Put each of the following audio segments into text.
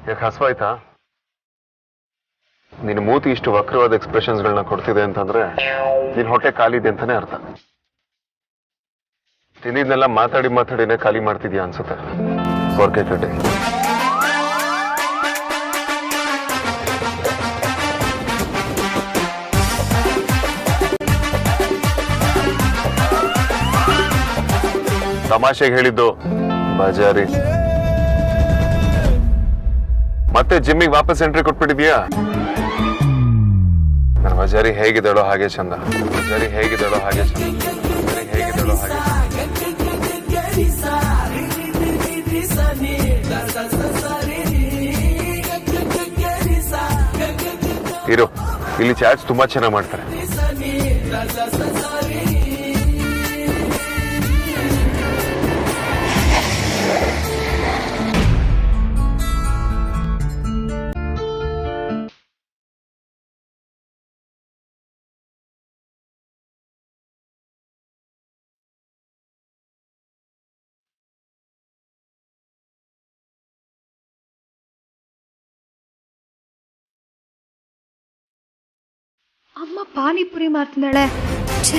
ಯಾಕೆ ಹಸುವಾಯ್ತಾ? ನಿನ್ನ ಮೂತಿ ಇಷ್ಟು ವಕ್ರವಾದ ಎಕ್ಸ್ಪ್ರೆಷನ್ಸ್ಗಳನ್ನ ಕೊಡ್ತಿದೆ ಅಂತಂದ್ರೆ ನಿನ್ ಹೊಟ್ಟೆ ಖಾಲಿ ಇದೆ ಅಂತಾನೆ ಅರ್ಥ. ತಿಂದಿದ್ನೆಲ್ಲ ಮಾತಾಡಿನೇ ಖಾಲಿ ಮಾಡ್ತಿದ್ಯಾ ಅನ್ಸುತ್ತೆ. ಕೊರ್ಕೆ ಕಡ್ಡೆ. ತಮಾಷೆಗೆ ಹೇಳಿದ್ದು ಬಜಾರಿ. ಮತ್ತೆ ಜಿಮ್ಮಿಗೆ ವಾಪಸ್ ಎಂಟ್ರಿ ಕೊಟ್ಬಿಟ್ಟಿದ್ಯಾ? ನನ್ನ ಬಜಾರಿ ಹೇಗಿದ್ದಾಳೋ ಹಾಗೆ ಚಂದ. ಬಜಾರಿ ಹೇಗಿದ್ದಾಳೋ ಹಾಗೆ ಚಂದ. ಬಜಾರಿ ಹೇಗಿದ್ದಾಳೋ ಹಾಗೆ ಇರು. ಇಲ್ಲಿ ಚಾಟ್ಸ್ ತುಂಬಾ ಚೆನ್ನಾಗಿ ಮಾಡ್ತಾರೆ. ಅಮ್ಮ ಪಾನಿಪುರಿ ಮಾಡ್ತಿದ್ದಾಳೆ. ಛೇ,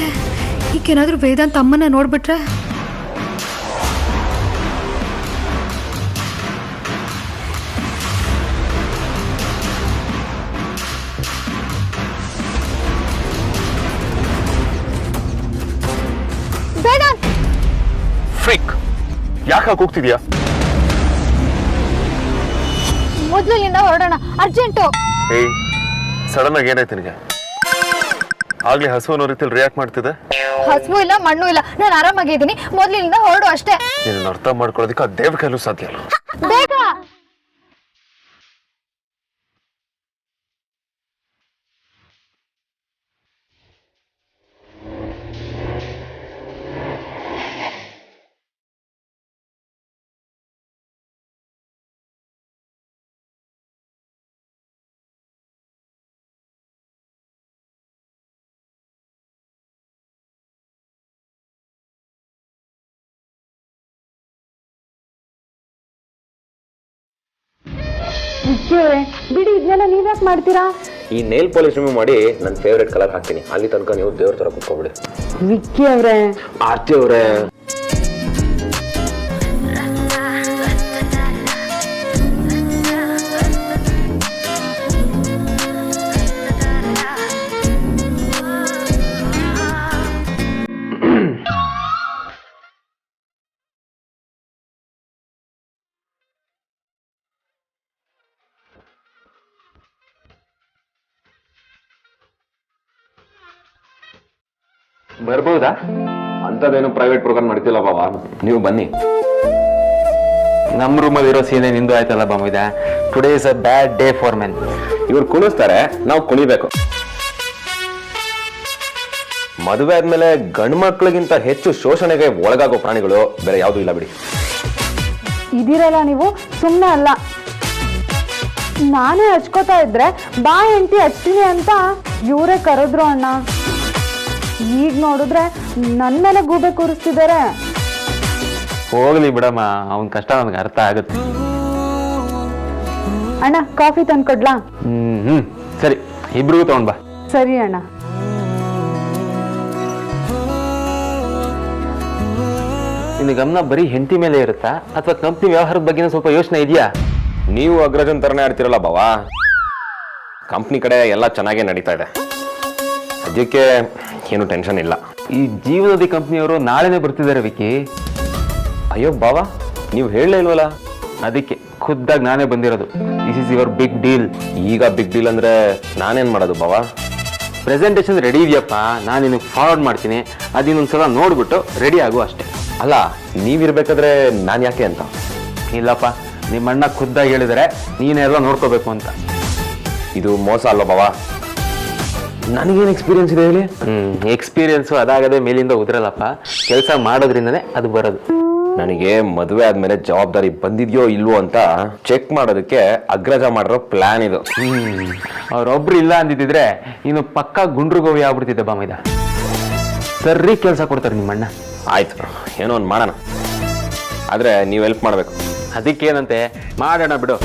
ಈಗೇನಾದ್ರೂ ವೇದಾಂತ ಅಮ್ಮನ ನೋಡ್ಬಿಟ್ರೆ? ವೇದಾಂತ್! ಫ್ರೀಕ್, ಯಾಕೆ ಕೂಗ್ತಿದ್ಯಾ? ಮೊದಲು ಇಲ್ಲಿಂದ ಹೊರಡೋಣ, ಅರ್ಜೆಂಟು. ಏಯ್, ಸಡನ್ ಆಗಿ ಏನಾಯ್ತು ನಿನಗೆ? ಆಗ್ಲಿ ಹಸು ಅನ್ನೋ ರೀತಿಯಲ್ಲಿ ರಿಯಾಕ್ಟ್ ಮಾಡ್ತಿದೆ. ಹಸುವು ಇಲ್ಲ, ಮಣ್ಣು ಇಲ್ಲ, ನಾನು ಆರಾಮಾಗಿದ್ದೀನಿ. ಮೊದಲಿನಿಂದ ಹೊರಡು ಅಷ್ಟೇ. ನೀನು ಅರ್ಥ ಮಾಡ್ಕೊಳ್ಳೋದಕ್ಕೆ ಆ ದೇವ್ರ ಕೈಲೂ ಸಾಧ್ಯ ಇಲ್ಲ. ಬೇಗ! ಬಿಡಿ, ಇದನ್ನೆಲ್ಲ ನೀವ್ಯಾಕೆ ಮಾಡ್ತೀರಾ? ಈ ನೇಲ್ ಪಾಲಿಶ್ ರಿಮೂವ್ ಮಾಡಿ ನನ್ನ ಫೇವ್ರೆಟ್ ಕಲರ್ ಹಾಕ್ತೀನಿ. ಅಲ್ಲಿ ತನಕ ನೀವು ದೇವ್ರ ತರ ಕುತ್ಕೊಬಿಡಿ. ವಿಕ್ಕಿ ಅವ್ರೆ, ಆರ್ತಿ ಅವ್ರೆ, ಬರ್ಬೋದಾ? ಅಂತದೇನು ಪ್ರೈವೇಟ್ ಪ್ರೋಗ್ರಾಮ್ ಮಾಡ್ತಿಲ್ಲ ಬಾವ, ನೀವು ಬನ್ನಿ. ನಮ್ಮ ರೂಮಲ್ಲಿ ಇರೋ ಸೀನೆ ನಿಂದು ಆಯ್ತಲ್ಲ ಬಾಮಿದ. Today is a bad day for men. ಇವ್ರು ಕುಣಿಸ್ತಾರೆ, ನಾವು ಕುಣಿಬೇಕು. ಮದುವೆ ಆದ್ಮೇಲೆ ಗಂಡು ಮಕ್ಳಿಗಿಂತ ಹೆಚ್ಚು ಶೋಷಣೆಗೆ ಒಳಗಾಗೋ ಪ್ರಾಣಿಗಳು ಬೇರೆ ಯಾವ್ದು ಇಲ್ಲ ಬಿಡಿ. ಇದಿರಲ್ಲ ನೀವು ಸುಮ್ಮನೆ ಅಲ್ಲ. ನಾನೇ ಹಚ್ಕೋತಾ ಇದ್ರೆ ಬಾ ಹೆಂಡತಿ ಹಚ್ತೀನಿ ಅಂತ ಇವರೇ ಕರೆದ್ರು ಅಣ್ಣ. ಈಗ ನೋಡಿದ್ರೆ ನನ್ನ ಮೇಲೆ ಗೂಬೆ ಕೂರಿಸ್ತಿದ್ದಾರೆ. ಹೋಗ್ಲಿ ಬಿಡಮ್ಮ, ಅವನ್ ಕಷ್ಟ ನನಗೆ ಅರ್ಥ ಆಗುತ್ತೆ. ಅಣ್ಣ, ಕಾಫಿ ತಂದ್ಕೊಡ್ಲಾ? ಸರಿ, ಇಬ್ರಿಗೂ ತಗೊಂಡ್ ಬಾ. ಸರಿ ಅಣ್ಣ. ನಿನ್ನ ಗಮನ ಬರೀ ಹೆಂಡತಿ ಮೇಲೆ ಇರುತ್ತಾ ಅಥವಾ ಕಂಪ್ನಿ ವ್ಯವಹಾರದ ಬಗ್ಗೆ ಸ್ವಲ್ಪ ಯೋಚನೆ ಇದೆಯಾ? ನೀವು ಅಗ್ರಜನ್ ತರನೇ ಆಡ್ತಿರಲ್ಲ ಬಾವಾ. ಕಂಪ್ನಿ ಕಡೆ ಎಲ್ಲ ಚೆನ್ನಾಗೇ ನಡೀತಾ ಇದೆ, ಅದಕ್ಕೆ ಏನು ಟೆನ್ಷನ್ ಇಲ್ಲ. ಈ ಜೀವನದಿ ಕಂಪ್ನಿಯವರು ನಾಳೆನೆ ಬರ್ತಿದ್ದಾರೆ ವಿಕ್ಕಿ. ಅಯ್ಯೋ ಬಾವಾ, ನೀವು ಹೇಳಲೇ ಇಲ್ವಲ್ಲ. ಅದಕ್ಕೆ ಖುದ್ದಾಗಿ ನಾನೇ ಬಂದಿರೋದು. This is your big deal. ಈಗ ಬಿಗ್ ಡೀಲ್ ಅಂದ್ರೆ ನಾನೇನ್ ಮಾಡೋದು ಬಾವಾ? ಪ್ರೆಸೆಂಟೇಷನ್ ರೆಡಿ ಇದೆಯಪ್ಪ, ನಾನು ನಿನಗೆ ಫಾರ್ವರ್ಡ್ ಮಾಡ್ತೀನಿ. ಅದಿನ್ನೊಂದ್ಸಲ ನೋಡ್ಬಿಟ್ಟು ರೆಡಿ ಆಗು ಅಷ್ಟೇ. ಅಲ್ಲ, ನೀವಿರ್ಬೇಕಾದ್ರೆ ನಾನು ಯಾಕೆ ಅಂತ? ಇಲ್ಲಪ್ಪ, ನಿಮ್ಮ ಅಣ್ಣ ಖುದ್ದಾಗಿ ಹೇಳಿದರೆ ನೀನೆಲ್ಲ ನೋಡ್ಕೋಬೇಕು ಅಂತ. ಇದು ಮೋಸ ಅಲ್ವಾ ಬಾವಾ? ನನಗೇನು ಎಕ್ಸ್ಪೀರಿಯನ್ಸ್ ಇದೆ ಹೇಳಿ? ಎಕ್ಸ್ಪೀರಿಯನ್ಸು ಅದಾಗದೆ ಮೇಲಿಂದ ಉದ್ರಲ್ಲಪ್ಪ, ಕೆಲಸ ಮಾಡೋದ್ರಿಂದನೇ ಅದು ಬರೋದು. ನನಗೆ ಮದುವೆ ಆದ್ಮೇಲೆ ಜವಾಬ್ದಾರಿ ಬಂದಿದ್ಯೋ ಇಲ್ವೋ ಅಂತ ಚೆಕ್ ಮಾಡೋದಕ್ಕೆ ಅಗ್ರಜ ಮಾಡಿರೋ ಪ್ಲಾನ್ ಇದು. ಅವ್ರೊಬ್ರು ಇಲ್ಲ ಅಂದಿದ್ರೆ ಇನ್ನು ಪಕ್ಕಾ ಗುಂಡ್ರು ಗೋವಿ ಆಗ್ಬಿಡ್ತಿದ್ದೆ ಬಾಮೈದ. ಸರಿ ಕೆಲಸ ಕೊಡ್ತಾರೆ ನಿಮ್ಮಣ್ಣ. ಆಯ್ತು, ಏನೋ ಒಂದು ಮಾಡೋಣ, ಆದ್ರೆ ನೀವು ಹೆಲ್ಪ್ ಮಾಡಬೇಕು. ಅದಕ್ಕೇನಂತೆ ಮಾಡೋಣ ಬಿಡು.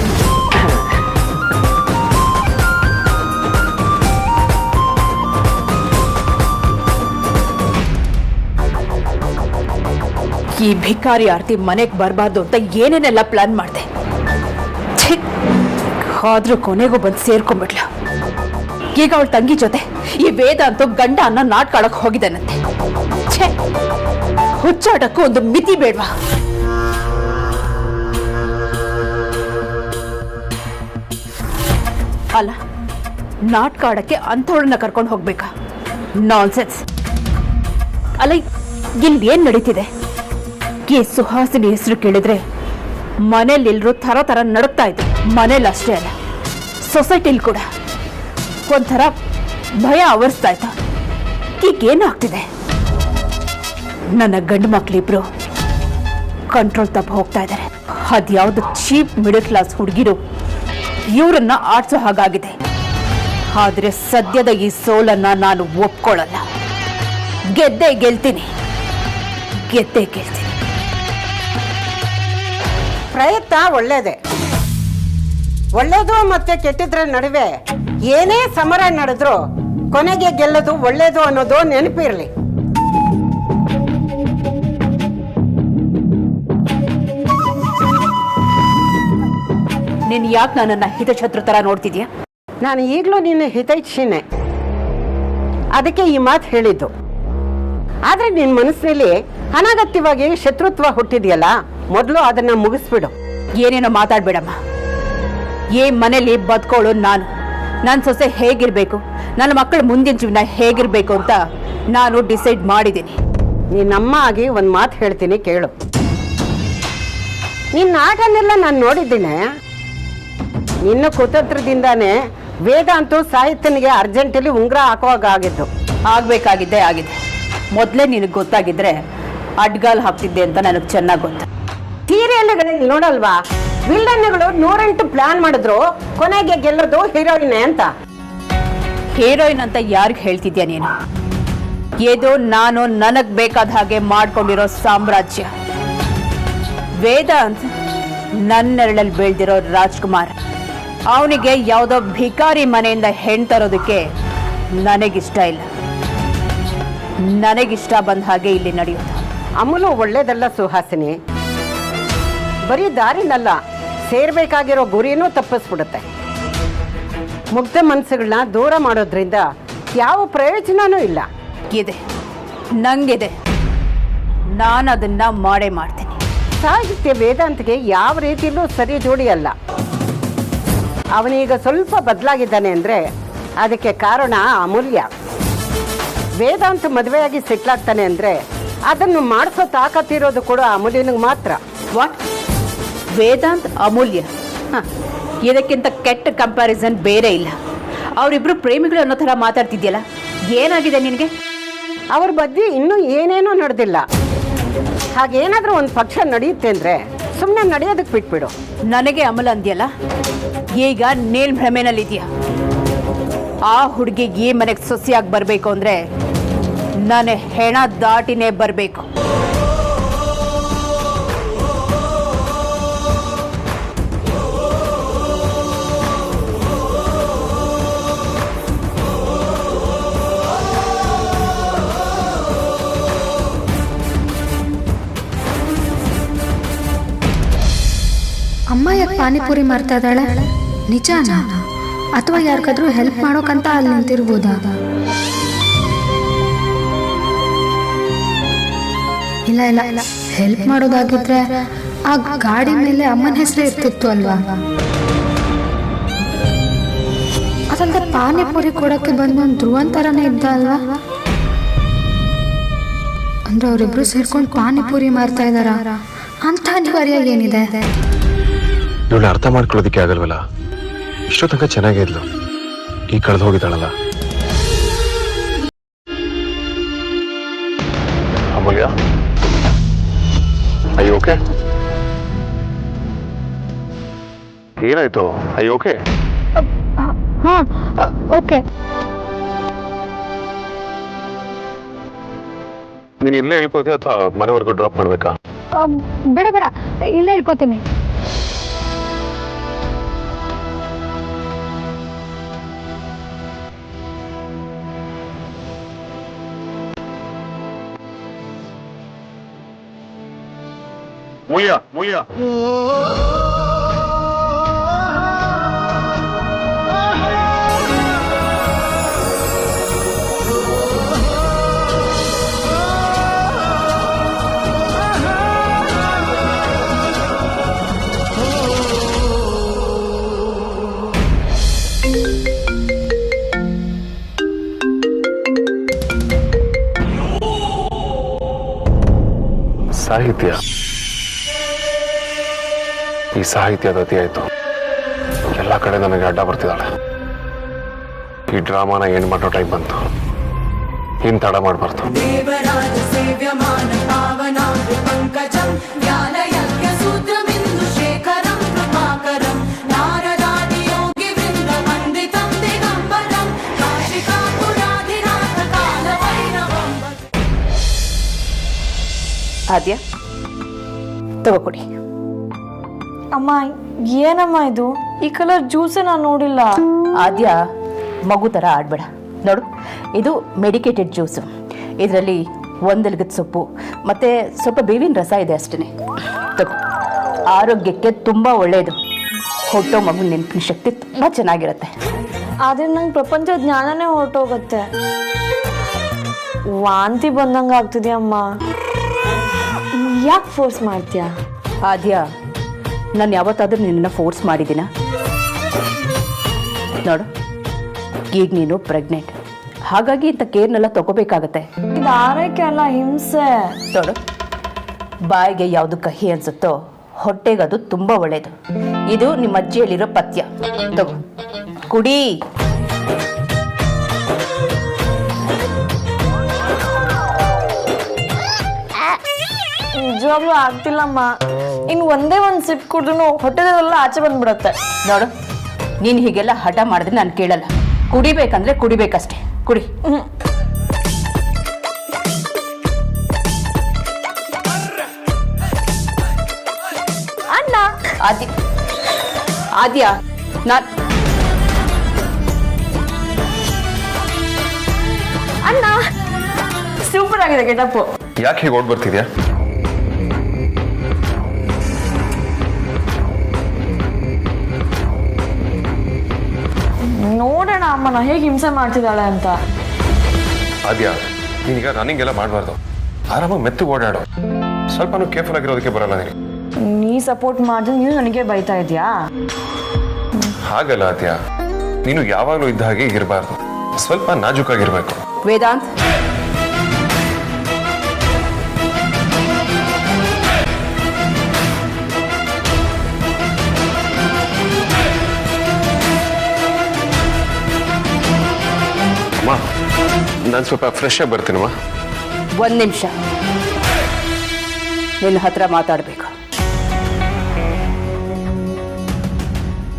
ಈ ಭಿಕಾರಿ ಆರ್ತಿ ಮನೆಗೆ ಬರಬಾರ್ದು ಅಂತ ಏನೇನೆಲ್ಲ ಪ್ಲಾನ್ ಮಾಡಿದೆ. ಆದ್ರೂ ಕೊನೆಗೂ ಬಂದು ಸೇರ್ಕೊಂಡ್ಬಿಡ್ಲ. ಈಗ ಅವಳ ತಂಗಿ ಜೊತೆ ಈ ವೇದ ಅಂತೂ ಗಂಡ ಅನ್ನೋ ನಾಟ್ಕಾಡಕ್ ಹೋಗಿದ್ದಾನಂತೆ. ಛೇ, ಹುಚ್ಚಾಟಕ್ಕೂ ಒಂದು ಮಿತಿ ಬೇಡ್ವಾ? ಅಲ್ಲ, ನಾಟಕ ಆಡಕ್ಕೆ ಅಂಥವಳನ್ನ ಕರ್ಕೊಂಡು ಹೋಗ್ಬೇಕಾ? ನಾನ್ಸೆನ್ಸ್. ಅಲ್ಲ, ಇಲ್ಲಿ ಏನ್ ನಡೀತಿದೆ? ಈ ಸುಹಾಸಿನಿ ಹೆಸರು ಕೇಳಿದ್ರೆ ಮನೇಲೆಲ್ಲರೂ ಥರ ಥರ ನಡುಕ್ತಾ ಇದ್ರು. ಮನೇಲಿ ಅಷ್ಟೇ ಅಲ್ಲ, ಸೊಸೈಟಿಲಿ ಕೂಡ ಒಂಥರ ಭಯ ಆವರಿಸ್ತಾ ಇತ್ತು. ಈಗೇನಾಗ್ತಿದೆ? ನನ್ನ ಗಂಡು ಮಕ್ಳಿಬ್ರು ಕಂಟ್ರೋಲ್ ತಪ್ಪು ಹೋಗ್ತಾ ಇದ್ದಾರೆ. ಅದ್ಯಾವುದು ಚೀಪ್ ಮಿಡಲ್ ಕ್ಲಾಸ್ ಹುಡುಗಿರು ಇವರನ್ನ ಆಡ್ಸೋ ಹಾಗಾಗಿದೆ. ಆದ್ರೆ ಸದ್ಯದ ಈ ಸೋಲನ್ನ ನಾನು ಒಪ್ಕೊಳ್ಳಲ್ಲ. ಗೆದ್ದೇ ಗೆಲ್ತೀನಿ. ಪ್ರಯತ್ನ ಒಳ್ಳೇದೇ. ಒಳ್ಳೇದು ಮತ್ತೆ ಕೆಟ್ಟಿದ್ರ ನಡುವೆ ಏನೇ ಸಮರ ನಡೆದ್ರು ಕೊನೆಗೆ ಗೆಲ್ಲೋದು ಒಳ್ಳೇದು ಅನ್ನೋದು ನೆನಪಿರ್ಲಿ. ನೀನ್ ಯಾಕೆ ನನ್ನನ್ನ ಹಿತಶತ್ರು ತರ ನೋಡ್ತಿದ್ಯಾ? ನಾನು ಈಗಲೂ ನಿನ್ನ ಹಿತೈಷಿನೇ, ಅದಕ್ಕೆ ಈ ಮಾತು ಹೇಳಿದ್ದು. ಆದ್ರೆ ನಿನ್ನ ಮನಸ್ಸಿನಲ್ಲಿ ಅನಗತ್ಯವಾಗಿ ಶತ್ರುತ್ವ ಹುಟ್ಟಿದ್ಯಲ್ಲ, ಮೊದಲು ಅದನ್ನ ಮುಗಿಸ್ಬಿಡು. ಏನೇನೋ ಮಾತಾಡ್ಬೇಡಮ್ಮ. ಮನೇಲಿ ಬದುಕೋಳು ನಾನು. ನನ್ನ ಸೊಸೆ ಹೇಗಿರ್ಬೇಕು, ನನ್ನ ಮಕ್ಕಳ ಮುಂದಿನ ಜೀವನ ಹೇಗಿರ್ಬೇಕು ಅಂತ ನಾನು ಡಿಸೈಡ್ ಮಾಡಿದ್ದೀನಿ. ನಿನ್ನಮ್ಮ ಆಗಿ ಒಂದು ಮಾತು ಹೇಳ್ತೀನಿ ಕೇಳು. ನಿನ್ನ ಆಟನೆಲ್ಲ ನಾನು ನೋಡಿದ್ದೀನಿ. ನಿನ್ನ ಕುತಂತ್ರದಿಂದಾನೇ ವೇದಾಂತು ಸಾಹಿತ್ಯನಿಗೆ ಅರ್ಜೆಂಟಲ್ಲಿ ಉಂಗುರ ಹಾಕುವಾಗ ಆಗಿದ್ದು. ಆಗ್ಬೇಕಾಗಿದ್ದೆ ಆಗಿದೆ. ಮೊದಲೇ ನಿನಗೆ ಗೊತ್ತಾಗಿದ್ರೆ ಅಡ್ಗಾಲ್ ಹಾಕ್ತಿದ್ದೆ ಅಂತ ನನಗೆ ಚೆನ್ನಾಗಿ ಗೊತ್ತು. ಸೀರಿಯಲ್ಗಳಲ್ಲಿ ನೋಡಲ್ವಾ, ವಿಲ್ಲನ್ಗಳು 108 ಪ್ಲಾನ್ ಮಾಡಿದ್ರು ಕೊನೆಗೆ ಗೆಲ್ಲೋದು ಹೀರೋಯಿನ್ ಅಂತ. ಹೀರೋಯಿನ್ ಅಂತ ಯಾರಿಗೆ ಹೇಳ್ತಿದ್ಯಾ ನೀನು? ಏದೋ ನಾನು ನನಗ್ ಬೇಕಾದ ಹಾಗೆ ಮಾಡ್ಕೊಂಡಿರೋ ಸಾಮ್ರಾಜ್ಯ. ವೇದ ಅಂತ ನನ್ನೆರಳಲ್ಲಿ ಬೆಳೆದಿರೋ ರಾಜ್ಕುಮಾರ್, ಅವನಿಗೆ ಯಾವುದೋ ಭಿಕಾರಿ ಮನೆಯಿಂದ ಹೆಣ್ ತರೋದಕ್ಕೆ ನನಗಿಷ್ಟ ಇಲ್ಲ. ನನಗಿಷ್ಟ ಬಂದ ಹಾಗೆ ಇಲ್ಲಿ ನಡೆಯೋದು. ಅಮೂಲು ಒಳ್ಳೇದಲ್ಲ ಸುಹಾಸಿನಿ. ಬರೀ ದಾರಿನಲ್ಲ, ಸೇರ್ಬೇಕಾಗಿರೋ ಗುರಿನೂ ತಪ್ಪಿಸ್ಬಿಡುತ್ತೆ. ಮುಗ್ಧ ಮನಸ್ಸುಗಳನ್ನ ದೂರ ಮಾಡೋದ್ರಿಂದ ಯಾವ ಪ್ರಯೋಜನನೂ ಇಲ್ಲ. ಇದೆ, ನಂಗಿದೆ. ನಾನು ಅದನ್ನ ಮಾಡೇ ಮಾಡ್ತೀನಿ. ಸಾಹಿತ್ಯ ವೇದಾಂತಿಗೆ ಯಾವ ರೀತಿಯಲ್ಲೂ ಸರಿ ಜೋಡಿ ಅಲ್ಲ. ಅವನೀಗ ಸ್ವಲ್ಪ ಬದಲಾಗಿದ್ದಾನೆ ಅಂದರೆ ಅದಕ್ಕೆ ಕಾರಣ ಅಮೂಲ್ಯ. ವೇದಾಂತ ಮದುವೆಯಾಗಿ ಸೆಟ್ಲಾಗ್ತಾನೆ ಅಂದರೆ ಅದನ್ನು ಮಾಡಿಸೋ ತಾಕತ್ತಿರೋದು ಕೂಡ ಅಮೂಲ್ಯನಿಗೆ ಮಾತ್ರ. ವಾಟ್? ವೇದಾಂತ್ ಅಮೂಲ್ಯ? ಇದಕ್ಕಿಂತ ಕೆಟ್ಟ ಕಂಪ್ಯಾರಿಸನ್ ಬೇರೆ ಇಲ್ಲ. ಅವರಿಬ್ರು ಪ್ರೇಮಿಗಳು ಅನ್ನೋ ಥರ ಮಾತಾಡ್ತಿದ್ಯಲ್ಲ, ಏನಾಗಿದೆ ನಿನಗೆ? ಅವ್ರ ಬಗ್ಗೆ ಇನ್ನೂ ಏನೇನೂ ನಡೆದಿಲ್ಲ. ಹಾಗೇನಾದರೂ ಒಂದು ಪಕ್ಷ ನಡೆಯುತ್ತೆ ಅಂದರೆ ಸುಮ್ಮನೆ ನಡೆಯೋದಕ್ಕೆ ಬಿಟ್ಬಿಡು. ನನಗೆ ಅಮಲ ಅಂದ್ಯಲ್ಲ, ಈಗ ನೇಲ್ ಭ್ರಮೆನಲ್ಲಿದ್ಯಾ? ಆ ಹುಡುಗಿ ಈ ಮನೆಗೆ ಸೊಸೆಯಾಗಿ ಬರಬೇಕು ಅಂದರೆ ನನ್ನ ಹೆಣ ದಾಟಿನೇ ಬರಬೇಕು. ಅಮ್ಮ ಯಾಕೆ ಪಾನಿಪುರಿ ಮಾರ್ತಾ ಇದ್ದಾಳೆ? ನಿಜಾನಾ? ಅಥವಾ ಯಾರಿಗಾದ್ರೂ ಹೆಲ್ಪ್ ಮಾಡೋಕಂತ ಅಲ್ಲಿ ನಿಂತಿರ್ಬೋದಾ? ಇಲ್ಲ ಇಲ್ಲ ಇಲ್ಲ, ಹೆಲ್ಪ್ ಮಾಡೋದಾಗಿದ್ರೆ ಆ ಗಾಡಿ ಮೇಲೆ ಅಮ್ಮನ ಹೆಸರೇ ಇರ್ತಿತ್ತು ಅಲ್ವಾ? ಅದಲ್ಲದೆ ಪಾನಿಪುರಿ ಕೊಡಕ್ಕೆ ಬಂದು ಒಂದು ಧ್ರುವನ್ ಥರನೇ ಇದ್ದ ಅಲ್ವಾ? ಅಂದ್ರೆ ಅವರಿಬ್ರು ಸೇರ್ಕೊಂಡು ಪಾನಿಪುರಿ ಮಾರ್ತಾ ಇದ್ದಾರಾ ಅಂತ ಅನಿವಾರ್ಯ ಏನಿದೆ? ಇವಳು ಅರ್ಥ ಮಾಡ್ಕೊಳ್ಳೋದಕ್ಕೆ ಆಗಲ್ವಲ್ಲ. ಇಷ್ಟೋ ತನಕ ಚೆನ್ನಾಗೇ ಇದ್ಲು, ಈಗ ಕಳೆದು ಹೋಗಿದ್ದಾಳಲ್ಲ. ಅಮೂಲ್ಯ, ಅಯ್ಯೋ ಓಕೆ? ಏನಾಯ್ತು? ಅಯ್ಯೋ ಓಕೆ? ಓಕೆ. ನೀನು ಇಲ್ಲೇ ಹೇಳ್ಕೋತೀಯ ಅಥವಾ ಮನೆವರೆಗೂ ಡ್ರಾಪ್ ಮಾಡ್ಬೇಕಾ? ಬೇಡ ಬೇಡ, ಇಲ್ಲೇ ಇಟ್ಕೋತೀನಿ. ಸಾಹಿತ್ಯ, ಈ ಸಾಹಿತ್ಯದ ಅತಿ ಆಯ್ತು. ಎಲ್ಲ ಕಡೆ ನನಗೆ ಅಡ್ಡ ಬರ್ತಿದ್ದಾಳೆ. ಈ ಡ್ರಾಮಾನ ಏನ್ ಮಾಡೋ ಟೈಮ್ ಬಂತು. ಇನ್ ತಡ ಮಾಡಬಾರ್ದು. ಆದ್ಯ ತಗೋಕೊಡಿ. ಅಮ್ಮ ಏನಮ್ಮ ಇದು? ಈ ಕಲರ್ ಜ್ಯೂಸೇ ನಾನು ನೋಡಿಲ್ಲ. ಆದ್ಯ ಮಗು ಥರ ಆಡ್ಬೇಡ. ನೋಡು, ಇದು ಮೆಡಿಕೇಟೆಡ್ ಜ್ಯೂಸು. ಇದರಲ್ಲಿ ಒಂದೆಲಗದ ಸೊಪ್ಪು ಮತ್ತು ಸ್ವಲ್ಪ ಬೇವಿನ ರಸ ಇದೆ ಅಷ್ಟೇ. ತಗೋ, ಆರೋಗ್ಯಕ್ಕೆ ತುಂಬ ಒಳ್ಳೆಯದು. ಹುಟ್ಟೋ ಮಗು ನೆನಪಿನ ಶಕ್ತಿ ತುಂಬ ಚೆನ್ನಾಗಿರುತ್ತೆ. ಆದರೆ ನಂಗೆ ಪ್ರಪಂಚ ಜ್ಞಾನನೇ ಹೊರಟೋಗುತ್ತೆ. ವಾಂತಿ ಬಂದಂಗೆ ಆಗ್ತಿದೆ ಅಮ್ಮ. ಯಾಕೆ ಫೋರ್ಸ್ ಮಾಡ್ತೀಯಾ? ಆದ್ಯ, ನಾನು ಯಾವತ್ತಾದ್ರೂ ನಿನ್ನನ್ನು ಫೋರ್ಸ್ ಮಾಡಿದ್ದೀನ? ನೋಡು, ಈಗ ನೀನು ಪ್ರೆಗ್ನೆಂಟ್, ಹಾಗಾಗಿ ಇಂಥ ಕೇರ್ನೆಲ್ಲ ತಗೋಬೇಕಾಗತ್ತೆ. ಇದು ಆರೈಕೆ ಅಲ್ಲ, ಹಿಂಸೆ. ನೋಡು, ಬಾಯಿಗೆ ಯಾವುದು ಕಹಿ ಅನ್ಸುತ್ತೋ ಹೊಟ್ಟೆಗೆ ಅದು ತುಂಬ ಒಳ್ಳೆಯದು. ಇದು ನಿಮ್ಮ ಅಜ್ಜಿಯಲ್ಲಿರೋ ಪಥ್ಯ. ತಗೋ, ಕುಡಿ. ನಿಜವಾಗ್ಲೂ ಆಗ್ತಿಲ್ಲಮ್ಮ. ಇನ್ನು ಒಂದೇ ಒಂದು ಸಿಪ್ ಕುಡಿದ್ರು ಹೊಟ್ಟೆದೆಲ್ಲ ಆಚೆ ಬಂದ್ಬಿಡತ್ತೆ. ನೋಡು, ನೀನು ಹೀಗೆಲ್ಲ ಹಠ ಮಾಡಿದ್ರೆ ನಾನು ಕೇಳಲ್ಲ. ಕುಡಿಬೇಕಂದ್ರೆ ಕುಡಿಬೇಕಷ್ಟೇ. ಕುಡಿ. ಅಣ್ಣ, ಆದ್ಯ, ಆದ್ಯ, ಅಣ್ಣ ಸೂಪರ್ ಆಗಿದೆ ಗೆಟಪ್ಪು. ಯಾಕೆ ಹೀಗೆ ಓಡ್ ಬರ್ತಿದ್ಯಾ? ನೋಡೋಣ ಅಮ್ಮನ ಹೇಗೆ ಹಿಂಸೆ ಮಾಡ್ತಿದ್ದಾಳೆ ಅಂತ. ಆದ್ಯ, ನೀನೀಗ ರನ್ನಿಂಗ್ ಎಲ್ಲ ಮಾಡಬಾರ್ದು. ಆರಾಮಾಗಿ ಮೆತ್ತಗೆ ಓಡಾಡು. ಸ್ವಲ್ಪನೂ ಕೇರ್ಫುಲ್ ಆಗಿರೋದಕ್ಕೆ ಬರಲ್ಲ ನೀನು. ನೀ ಸಪೋರ್ಟ್ ಮಾಡಿದ್ರೆ ನೀನು ನನಗೆ ಬೈತಾ ಇದೆಯಾ? ಹಾಗಲ್ಲ ಆದ್ಯ, ನೀನು ಯಾವಾಗಲೂ ಇದ್ದ ಹಾಗೆ ಇರಬಾರ್ದು. ಸ್ವಲ್ಪ ನಾಜೂಕಾಗಿರ್ಬೇಕು. ವೇದಾಂತ್, ಅಮ್ಮ, ನಾನು ಸ್ವಲ್ಪ ಫ್ರೆಶ್ ಆಗಿ ಬರ್ತೀನಮ್ಮ. ಒಂದು ನಿಮಿಷ, ನಿನ್ನ ಹತ್ರ ಮಾತಾಡಬೇಕು.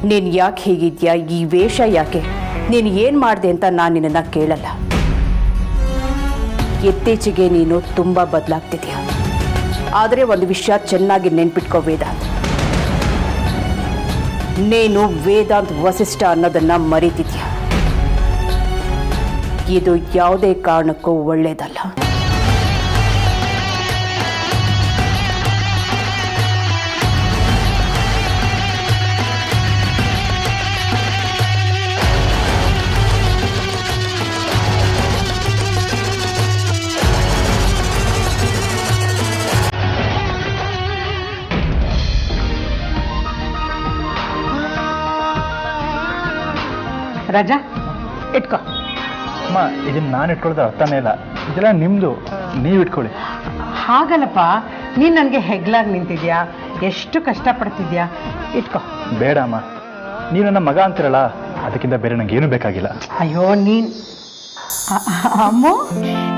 ನೀನು ಯಾಕೆ ಹೀಗಿದ್ಯಾ, ಈ ವೇಷ ಯಾಕೆ, ನೀನು ಏನು ಮಾಡಿದೆ ಅಂತ ನಾನು ನಿನ್ನನ್ನು ಕೇಳಲ್ಲ. ಇತ್ತೀಚೆಗೆ ನೀನು ತುಂಬ ಬದಲಾಗ್ತಿದ್ಯಾ. ಆದರೆ ಒಂದು ವಿಷಯ ಚೆನ್ನಾಗಿ ನೆನ್ಪಿಟ್ಕೋ ವೇದಾಂತ್, ನೀನು ವೇದಾಂತ್ ವಸಿಷ್ಠ ಅನ್ನೋದನ್ನು ಮರೀತಿದ್ಯಾ. ಇದು ಯಾವುದೇ ಕಾರಣಕ್ಕೂ ಒಳ್ಳೆಯದಲ್ಲ. ರಾಜಾ, ಇಟ್ಕೋ. ಅಮ್ಮ, ಇದನ್ನ ನಾನು ಇಟ್ಕೊಳ್ದೆ ಅರ್ಥನೇ ಇಲ್ಲ. ಇದೆಲ್ಲ ನಿಮ್ಮದು, ನೀವು ಇಟ್ಕೊಳ್ಳಿ. ಹಾಗಲ್ಲಪ್ಪ, ನೀನು ನನಗೆ ಹೆಗ್ಲಾಗಿ ನಿಂತಿದ್ಯಾ, ಎಷ್ಟು ಕಷ್ಟಪಡ್ತಿದ್ಯಾ. ಇಟ್ಕೋ. ಬೇಡ ಅಮ್ಮ, ನೀವು ನನ್ನ ಮಗ ಅಂತಿರಲ್ಲ, ಅದಕ್ಕಿಂತ ಬೇರೆ ನಂಗೆ ಏನೂ ಬೇಕಾಗಿಲ್ಲ. ಅಯ್ಯೋ ನೀನು ಅಮ್ಮ,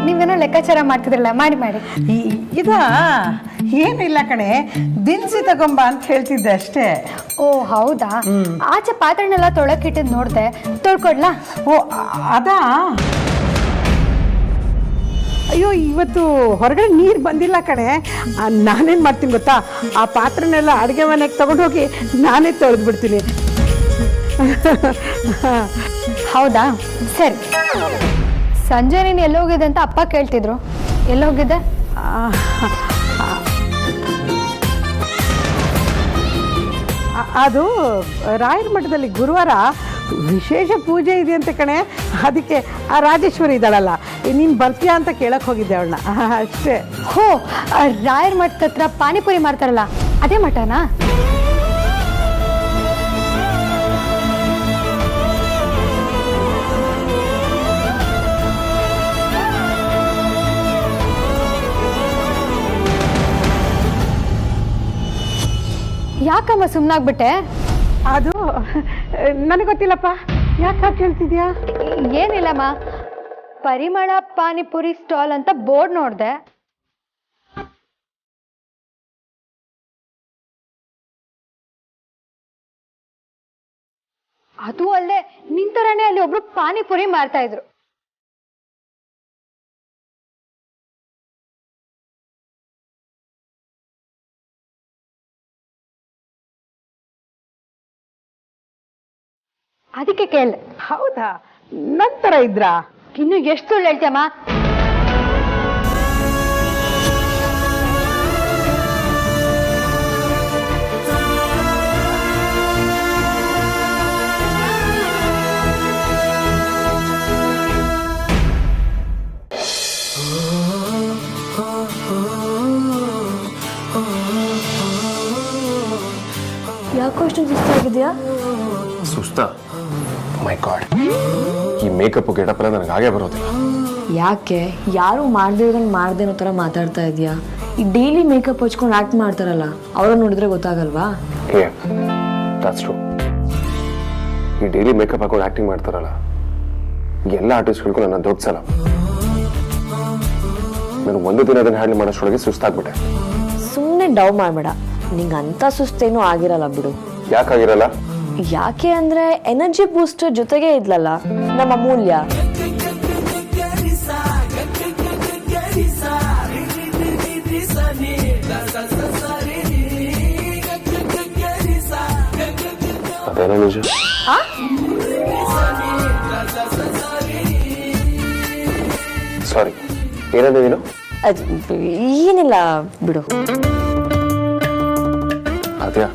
ನೀವೇನೋ ಲೆಕ್ಕಾಚಾರ ಮಾಡ್ತಿದ್ರಲ್ಲ, ಮಾಡಿ ಮಾಡಿ. ಇದಾ ಏನಿಲ್ಲ ಕಣೆ, ದಿನಸಿ ತಗೊಂಬ ಅಂತ ಹೇಳ್ತಿದ್ದೆ ಅಷ್ಟೇ. ಓ ಹೌದಾ? ಆಚೆ ಪಾತ್ರೆನೆಲ್ಲ ತೊಳಕಿಟ್ಟಿದ್ ನೋಡ್ದೆ, ತೊಳ್ಕೊಡ್ಲಾ? ಓ ಅದಾ? ಅಯ್ಯೋ, ಇವತ್ತು ಹೊರಗಡೆ ನೀರು ಬಂದಿಲ್ಲ ಕಣೆ. ನಾನೇನು ಮಾಡ್ತೀನಿ ಗೊತ್ತಾ, ಆ ಪಾತ್ರೆನೆಲ್ಲ ಅಡುಗೆ ಮನೆಗೆ ತಗೊಂಡು ಹೋಗಿ ನಾನೇ ತೊಳೆದು ಬಿಡ್ತೀನಿ. ಹೌದಾ? ಸರಿ. ಸಂಜೆ ನೀನು ಎಲ್ಲೋಗಿದೆ ಅಂತ ಅಪ್ಪ ಕೇಳ್ತಿದ್ರು, ಎಲ್ಲೋಗಿದ್ದೆ? ಅದು ರಾಯರ ಮಠದಲ್ಲಿ ಗುರುವಾರ ವಿಶೇಷ ಪೂಜೆ ಇದೆ ಅಂತ ಕಣೆ. ಅದಕ್ಕೆ ಆ ರಾಜೇಶ್ವರಿ ಇದ್ದಾಳಲ್ಲ, ನೀನು ಬರ್ತೀಯಾ ಅಂತ ಕೇಳಕ್ಕೆ ಹೋಗಿದ್ದೆ ಅವಳನ್ನ, ಅಷ್ಟೇ. ಹೋ, ರಾಯರ ಮಠದ ಹತ್ರ ಪಾನಿಪುರಿ ಮಾಡ್ತಾರಲ್ಲ ಅದೇ ಮಠನಾ? ಯಾಕಮ್ಮ ಸುಮ್ಮನಾಗ್ಬಿಟ್ಟೆ? ಅದು ನನಗೆ ಗೊತ್ತಿಲ್ಲಪ್ಪ, ಯಾಕೆ ಕೇಳ್ತಿದ್ಯಾ? ಏನಿಲ್ಲಮ್ಮ, ಪರಿಮಳ ಪಾನಿಪುರಿ ಸ್ಟಾಲ್ ಅಂತ ಬೋರ್ಡ್ ನೋಡಿದೆ. ಅದು ಅಲ್ಲದೆ ನಿಂತರನೇ ಅಲ್ಲಿ ಒಬ್ರು ಪಾನಿಪುರಿ ಮಾರ್ತಾ ಇದ್ರು. ಅದಕ್ಕೆ ಕೇಳಿದೆ. ಹೌದಾ, ನಂತರ ಇದ್ರಾ? ಇನ್ನು ಎಷ್ಟು ಸುಳ್ಳು ಹೇಳ್ತೀಯಮ್ಮ? ಯಾಕೋ ಅಷ್ಟೊಂದು ಸುಸ್ತಾಗಿದೆಯಾ? ಸುಸ್ತಾ? ಮೈ ಗಾಡ್, ಈ ಮೇಕಪ್ ಗೆಟಪ್ ಎಲ್ಲ ನನಗೆ ಹಾಗೆ ಬರೋದಿಲ್ಲ. ಯಾಕೆ ಯಾರು ಮಾಡ್ದಿರೋದನ್ನ ಮಾಡ್ದೇನೋ ಥರ ಮಾತಾಡ್ತಾ ಇದೆಯಾ? ಈ ಡೈಲಿ ಮೇಕಪ್ ಹಚ್ಕೊಂಡು ಆ್ಯಕ್ಟ್ ಮಾಡ್ತಾರಲ್ಲ, ಅವ್ರನ್ನ ನೋಡಿದ್ರೆ ಗೊತ್ತಾಗಲ್ವಾ? ಏ, ದಟ್ಸ್ ಟ್ರೂ. ಈ ಡೈಲಿ ಮೇಕಪ್ ಹಾಕೊಂಡು ಆ್ಯಕ್ಟಿಂಗ್ ಮಾಡ್ತಾರಲ್ಲ ಎಲ್ಲ ಆರ್ಟಿಸ್ಟ್ಗಳಿಗೂ ನನ್ನ ದೊಡ್ಡ ಸಲ. ನಾನು ಒಂದು ದಿನ ಅದನ್ನು ಹ್ಯಾಂಡಲ್ ಮಾಡೋಷ್ಟೊಳಗೆ ಸುಸ್ತಾಗ್ಬಿಟ್ಟೆ. ಸುಮ್ಮನೆ ಡವ್ ಮಾಡಬೇಡ, ನಿಂಗೆ ಅಂಥ ಸುಸ್ತೇನೂ ಆಗಿರಲ್ಲ ಬಿಡು. ಯಾಕಾಗಿರಲ್ಲ? ಯಾಕೆ ಅಂದರೆ ಎನರ್ಜಿ ಬೂಸ್ಟರ್ ಜೊತೆಗೆ ಇದ್ಲಲ್ಲ ನಮ್ಮ ಅಮೂಲ್ಯ. ಅದೇನೋ ನಿಜ. ಸಾರಿ, ಏನಂದ್ರೆ ನೀನು? ಏನಿಲ್ಲ ಬಿಡು. ಅದ್ಯಾ,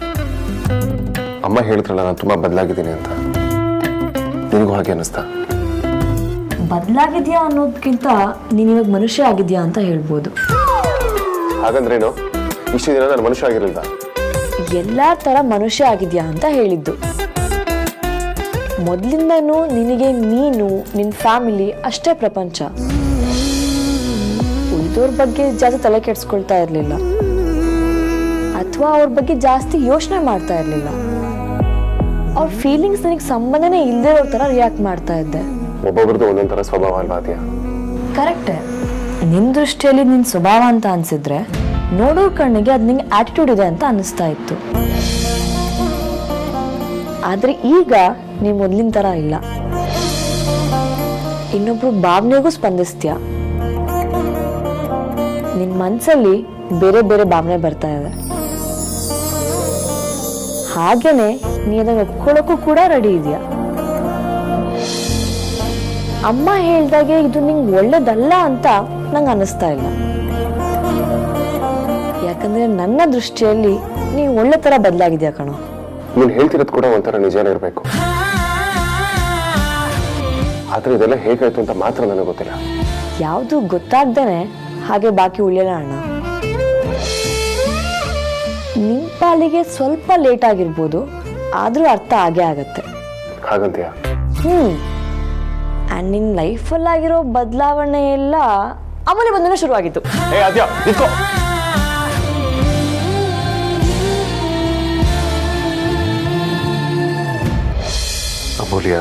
ಅಮ್ಮ ಹೇಳಿದ್ರಲ್ಲ ನಾನು ತುಂಬಾ ಬದಲಾಗಿದ್ದೀನಿ ಅಂತ, ನಿನಗೂ ಹಾಗೆ ಅನ್ನಿಸ್ತಾ? ಬದಲಾಗಿದ್ಯಾ ಅನ್ನೋದಕ್ಕಿಂತ ನೀನು ಇವಾಗ ಮನುಷ್ಯ ಆಗಿದ್ಯಾ ಅಂತ ಹೇಳ್ಬೋದು. ಹಾಗಂದ್ರೇನು? ಇಷ್ಟು ದಿನ ನಾನು ಮನುಷ್ಯ ಆಗಿರಲಿಲ್ಲ. ಎಲ್ಲ ಥರ ಮನುಷ್ಯ ಆಗಿದ್ಯಾ ಅಂತ ಹೇಳಿದ್ದು. ಮೊದಲಿಂದನೂ ನಿನಗೆ ನೀನು, ನಿನ್ನ ಫ್ಯಾಮಿಲಿ ಅಷ್ಟೇ ಪ್ರಪಂಚ. ಉಳಿದವ್ರ ಬಗ್ಗೆ ಜಾಸ್ತಿ ತಲೆ ಕೆಡಿಸ್ಕೊಳ್ತಾ ಇರಲಿಲ್ಲ, ಅಥವಾ ಅವ್ರ ಬಗ್ಗೆ ಜಾಸ್ತಿ ಯೋಚನೆ ಮಾಡ್ತಾ ಇರಲಿಲ್ಲ. ಅವ್ರ ಫೀಲಿಂಗ್ಸ್ ನನಗೆ ಸಂಬಂಧನೇ ಇಲ್ಲದೆ ಇರೋ ಥರ ರಿಯಾಕ್ಟ್ ಮಾಡ್ತಾ ಇದ್ದೆ. ಒಬ್ಬೊಬ್ರದ್ದು ಒಂದೊಂದು ಥರ ಸ್ವಭಾವ ಅಲ್ವಾ ಅದ್ಯಾ? ಕರೆಕ್ಟೇ. ನಿನ್ನ ದೃಷ್ಟಿಯಲ್ಲಿ ನಿನ್ನ ಸ್ವಭಾವ ಅಂತ ಅನಿಸಿದ್ರೆ ನೋಡೋ ಕಣ್ಣಿಗೆ ಅದು ನಿಂಗೆ ಆಟಿಟ್ಯೂಡ್ ಇದೆ ಅಂತ ಅನ್ನಿಸ್ತಾ ಇತ್ತು. ಆದರೆ ಈಗ ನೀವು ಮೊದಲಿನ ಥರ ಇಲ್ಲ. ಇನ್ನೊಬ್ರು ಭಾವನೆಗೂ ಸ್ಪಂದಿಸ್ತೀಯ. ನಿನ್ನ ಮನಸ್ಸಲ್ಲಿ ಬೇರೆ ಬೇರೆ ಭಾವನೆ ಬರ್ತಾ ಇದೆ. ಹಾಗೇನೆ ನೀ ಅದನ್ನು ಒಪ್ಕೊಳ್ಳೋಕ್ಕೂ ಕೂಡ ರೆಡಿ ಇದೆಯಾ. ಅಮ್ಮ ಹೇಳ್ದಾಗೆ ಇದು ನಿಂಗೆ ಒಳ್ಳೇದಲ್ಲ ಅಂತ ನಂಗೆ ಅನ್ನಿಸ್ತಾ ಇಲ್ಲ. ಯಾಕಂದ್ರೆ ನನ್ನ ದೃಷ್ಟಿಯಲ್ಲಿ ನೀವು ಒಳ್ಳೆ ತರ ಬದಲಾಗಿದ್ಯಾ ಕಣೋ. ನೀನು ಹೇಳ್ತಿರೋದು ಕೂಡ ಒಂಥರ ನಿಜಾನೇ ಇರಬೇಕು. ಆದ್ರೆ ಇದೆಲ್ಲ ಹೇಗಾಯ್ತು ಅಂತ ಮಾತ್ರ ನನಗೆ ಗೊತ್ತಿಲ್ಲ. ಯಾವುದು ಗೊತ್ತಾಗ್ದೇನೆ ಹಾಗೆ ಬಾಕಿ ಉಳಿಯಲ್ಲ ಅಣ್ಣ. ನಿನ್ ಪಾಲಿಗೆ ಸ್ವಲ್ಪ ಲೇಟ್ ಆಗಿರ್ಬೋದು, ಆದ್ರೂ ಅರ್ಥ ಆಗೇ ಆಗತ್ತೆ. ಹಾಗಂತೀಯ? ಅಂಡ್ ನಿನ್ ಲೈಫಲ್ಲಾಗಿರೋ ಬದಲಾವಣೆ ಎಲ್ಲ ಆಮೇಲೆ ಬಂದನೇ ಶುರುವಾಗಿತ್ತು. ಅಮೂಲ್ಯ,